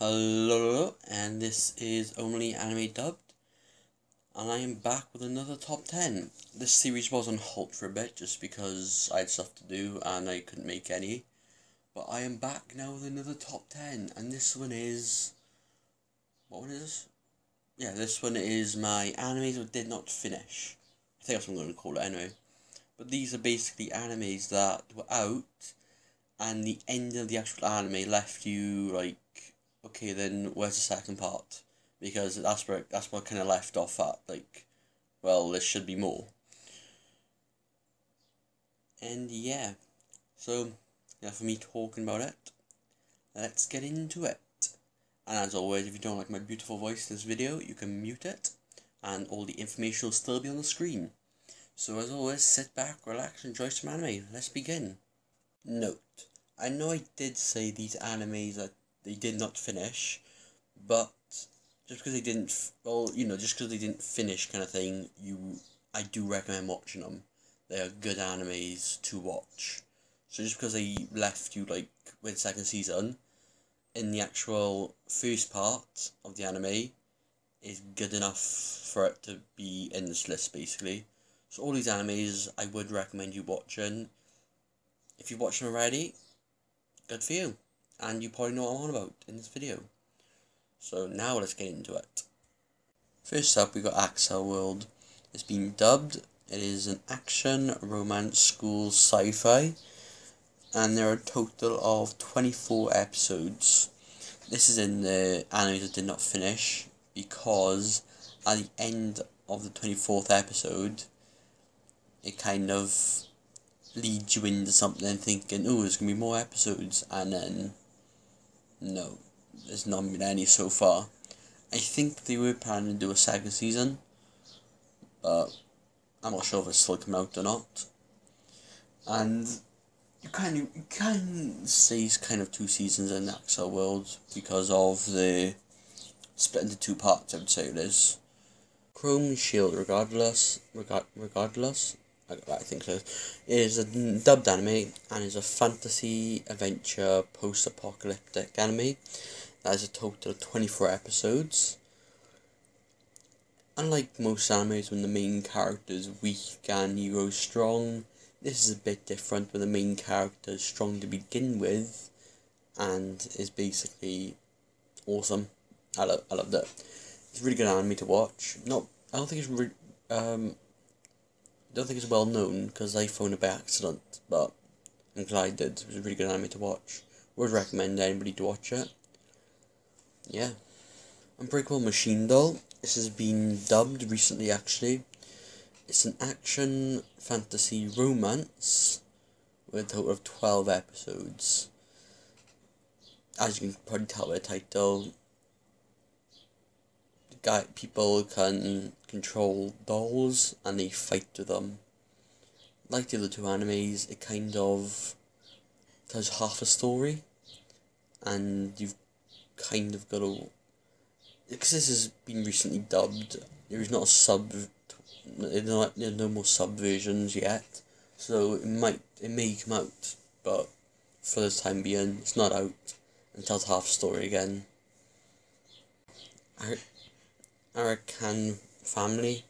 Hello, and this is Only Anime Dubbed, and I am back with another top 10. This series was on halt for a bit just because I had stuff to do and I couldn't make any, but I am back now with another top 10, and this one is... what one is this? Yeah, this one is my animes that did not finish. I think that's what I'm going to call it anyway. But these are basically animes that were out, and the end of the actual anime left you like, okay, then where's the second part? Because that's what kind of left off at, like, well, there should be more. And yeah, so enough for me talking about it. Let's get into it. And as always, if you don't like my beautiful voice in this video, you can mute it, and all the information will still be on the screen. So as always, sit back, relax, enjoy some anime. Let's begin. Note, I know I did say these animes that they did not finish, but just because they didn't, just because they didn't finish kind of thing, I do recommend watching them. They are good animes to watch. So just because they left you, like, with the second season, in the actual first part of the anime, is good enough for it to be in this list, basically. So all these animes, I would recommend you watching. If you've watched them already, good for you. And you probably know what I'm on about in this video. So now let's get into it. First up, we got Accel World. It's been dubbed. It is an action, romance, school, sci-fi. And there are a total of 24 episodes. This is in the anime that did not finish, because at the end of the 24th episode, it kind of leads you into something thinking, oh, there's going to be more episodes, and then, no, there's not been any so far. I think they were planning to do a second season, but I'm not sure if it's still coming out or not. And you can say it's kind of two seasons in the Accel World because of the split into two parts, I would say it is. Chrome Shield, regardless, I think so, is a dubbed anime and is a fantasy, adventure, post-apocalyptic anime that has a total of 24 episodes. Unlike most animes when the main character is weak and you grow strong, this is a bit different where the main character is strong to begin with and is basically awesome. I loved it. It's a really good anime to watch. I don't think it's well known because I found it by accident, but I'm glad I did. It was a really good anime to watch. Would recommend anybody to watch it. Yeah. Unbreakable Machine Doll. This has been dubbed recently, actually. It's an action, fantasy, romance with a total of 12 episodes. As you can probably tell by the title, people can control dolls and they fight with them. Like the other two animes, it kind of tells half a story, and you've kind of got to, because this has been recently dubbed, there's no more sub versions yet, so it may come out, but for the time being, it's not out and tells half a story again. Arakan Family.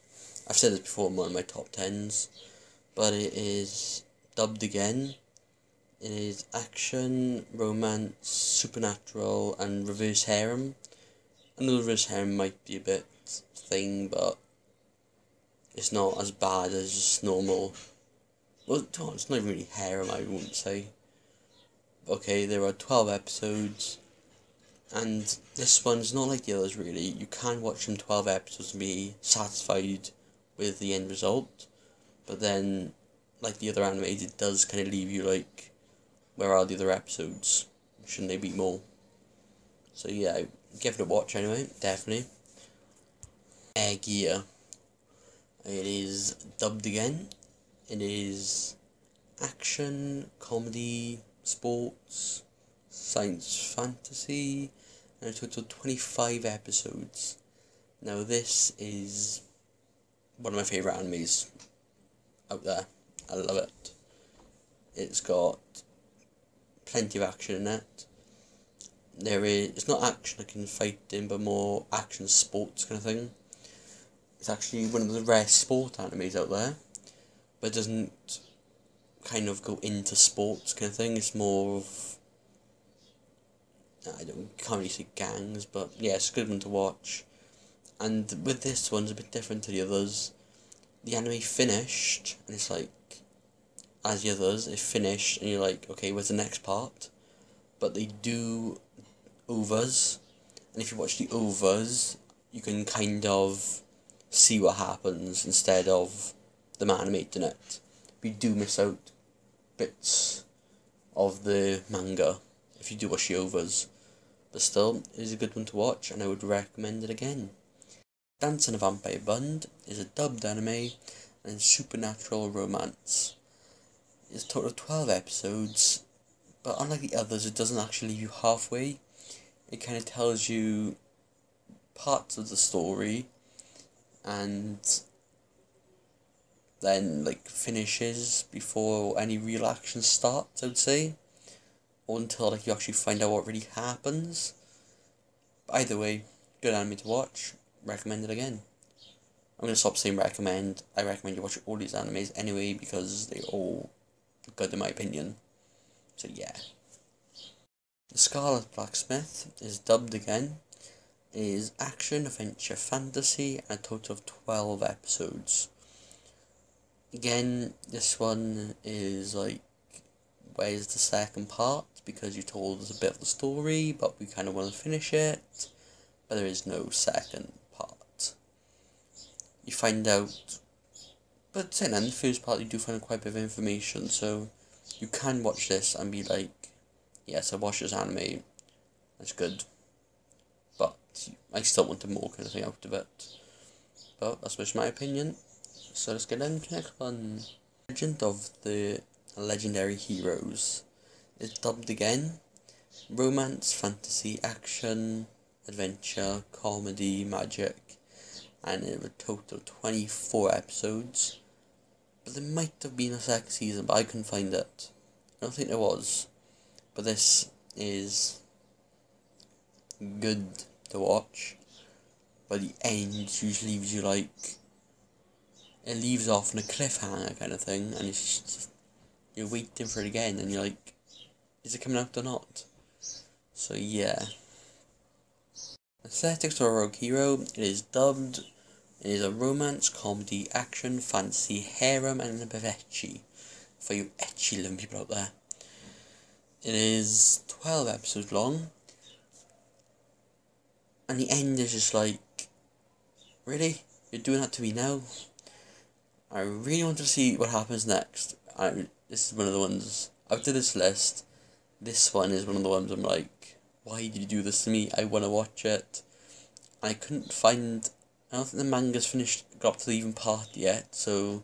I've said this before in one of my top 10s, but it is dubbed again. It is action, romance, supernatural, and reverse harem. I know reverse harem might be a bit thing, but it's not as bad as just normal. Well, it's not really harem, I wouldn't say. Okay, there are 12 episodes. And this one's not like the others, really. You can watch them 12 episodes and be satisfied with the end result. But then, like the other animes, it does kind of leave you like, where are the other episodes? Shouldn't they be more? So yeah, give it a watch anyway, definitely. Gear. It is dubbed again. It is action, comedy, sports, science fantasy, and a total of 25 episodes. Now this is one of my favourite animes out there. I love it. It's got plenty of action in it. it's not action like in fighting, but more action sports kind of thing. It's actually one of the rare sport animes out there, but it doesn't kind of go into sports kind of thing. It's more of, can't really say gangs, but yeah, it's a good one to watch. And with this one, it's a bit different to the others. The anime finished, and it's like, as the others, it finished, and you're like, okay, where's the next part? But they do overs, and if you watch the overs, you can kind of see what happens instead of them animating it. But you do miss out bits of the manga if you do watch the overs. But still, it is a good one to watch, and I would recommend it again. Anton Vampirebund is a dubbed anime and supernatural romance. It's a total of 12 episodes, but unlike the others, it doesn't actually leave you halfway. It kind of tells you parts of the story, and then like finishes before any real action starts, I would say, or until like you actually find out what really happens. But either way, good anime to watch. Recommend it again. I'm gonna stop saying recommend. I recommend you watch all these animes anyway because they're all good in my opinion. So yeah. The Scarlett Blacksmith is dubbed again. It is action, adventure, fantasy, and a total of 12 episodes. Again, this one is like, where's the second part? Because you told us a bit of the story, but we kind of want to finish it. But there is no second part. You find out, but then in the first part you do find quite a bit of information, so you can watch this and be like, yes, I watched this anime, that's good, but I still wanted more kind of thing out of it. But that's just my opinion, so let's get into the next one. Legend of the Legendary Heroes is dubbed again. Romance, fantasy, action, adventure, comedy, magic, and it was a total of 24 episodes. But there might have been a second season, but I couldn't find it. I don't think there was. But this is good to watch. But the end usually leaves you like, it leaves off on a cliffhanger kind of thing, and it's just, you're waiting for it again, and you're like, is it coming out or not? So yeah. Aesthetics of a Rogue Hero, it is dubbed, it is a romance, comedy, action, fantasy, harem, and a bit of ecchi, for you ecchi living people out there. It is 12 episodes long, and the end is just like, really? You're doing that to me now? I really want to see what happens next. This is one of the ones, out of this list, this one is one of the ones I'm like, why did you do this to me? I want to watch it. I couldn't find, I don't think the manga's finished, got up to the even part yet, so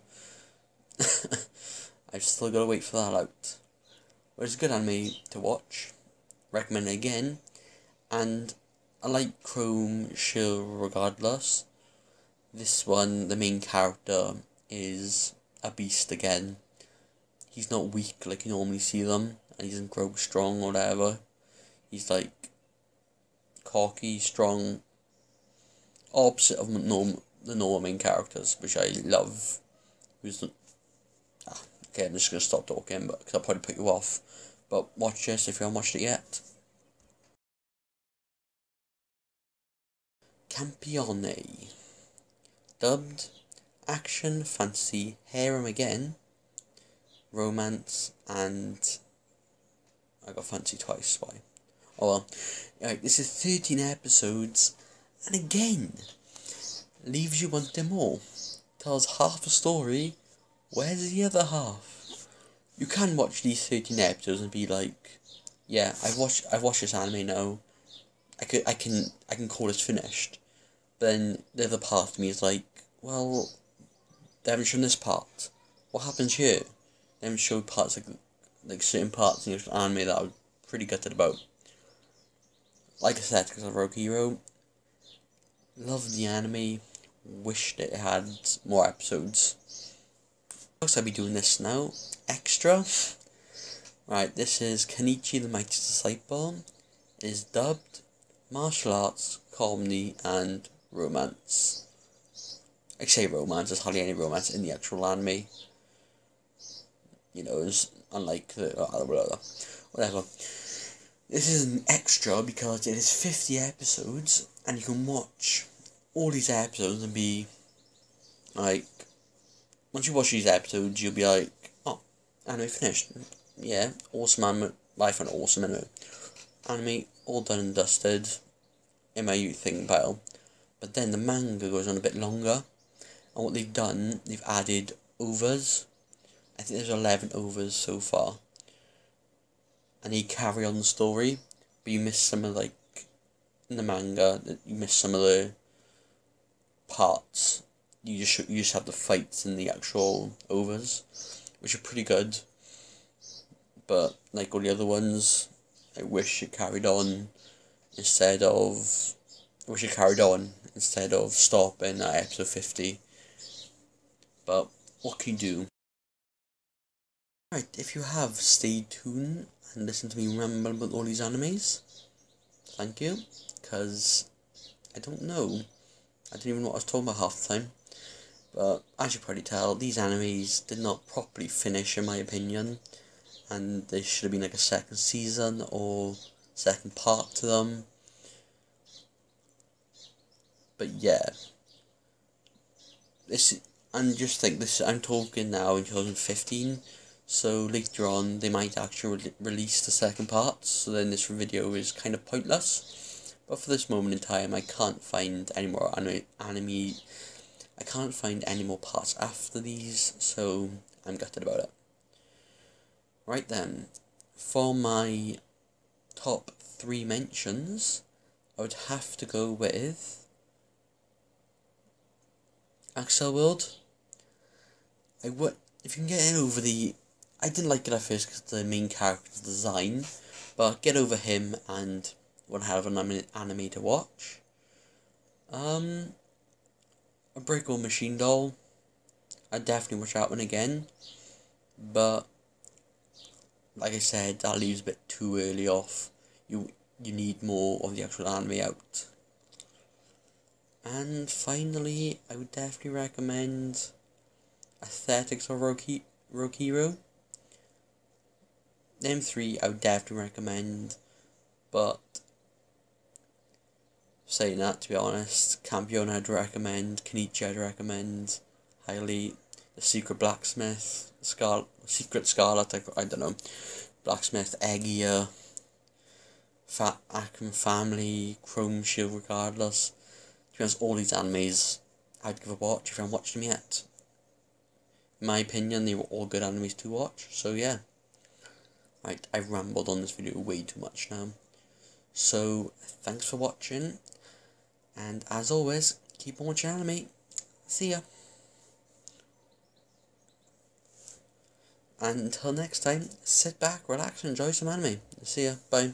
I've still got to wait for that out. But it's a good anime to watch, recommend it again, and I like Chrome Shield regardless. This one, the main character is a beast again. He's not weak like you normally see them, and he doesn't grow strong or whatever. He's like cocky, strong, opposite of the normal main characters, which I love. Okay, I'm just going to stop talking, because I'll probably put you off. But watch this if you haven't watched it yet. Campione. Dubbed, action, fantasy, harem again, romance, and I got fancy twice, why? Oh well. Alright, this is 13 episodes, and again, leaves you wanting more. Tells half a story, where's the other half? You can watch these 13 episodes and be like, yeah, I've watched this anime now, I can call this finished. But then the other part of me is like, well, they haven't shown this part. What happens here? They haven't shown parts like certain parts in the anime that I'm pretty gutted about. Like I said, because of Rogue Hero, loved the anime, wished it had more episodes. I'll be doing this now. Extra. Right, this is Kenichi the Mighty Disciple. is dubbed martial arts, comedy, and romance. I say romance, there's hardly any romance in the actual anime. You know, it's unlike the whatever. This is an extra because it is 50 episodes, and you can watch all these episodes and be like, once you watch these episodes, you'll be like, oh, anime finished. Yeah, awesome anime. I found it awesome anime. Anime all done and dusted in my youth thing pile. But then the manga goes on a bit longer, and what they've done, they've added overs. I think there's 11 overs so far. And you carry on the story, but you miss some of, like, in the manga, you miss some of the parts. You just have the fights in the actual overs, which are pretty good. But like all the other ones, I wish it carried on instead of stopping at episode 50. But what can you do? Right, if you have stayed tuned and listened to me ramble about all these animes, thank you, because I don't know. I didn't even know what I was talking about half the time. But as you probably tell, these animes did not properly finish in my opinion, and there should have been like a second season or second part to them. But yeah, I'm talking now in 2015. So later on, they might actually release the second part, so then this video is kind of pointless. But for this moment in time, I can't find any more anime. I can't find any more parts after these, so I'm gutted about it. Right then, for my top 3 mentions, I would have to go with Accel World. If you can get it over I didn't like it at first because the main character's design, but get over him and one hell of an anime to watch. A Breakable Machine Doll, I'd definitely watch that one again, but like I said, that leaves a bit too early off. You need more of the actual anime out. And finally, I would definitely recommend Aesthetics of Rogue Hero. Them 3 I would definitely recommend, but saying that, to be honest, Campione I'd recommend, Kenichi I'd recommend highly, the Secret Blacksmith, Secret Scarlett, I don't know, Blacksmith, Eggia, Ackman Family, Chrome Shield, regardless. To be honest, all these animes I'd give a watch if I haven't watched them yet. In my opinion, they were all good animes to watch, so yeah. Right, I've rambled on this video way too much now. So, thanks for watching, and as always, keep on watching anime. See ya. And until next time, sit back, relax, and enjoy some anime. See ya. Bye.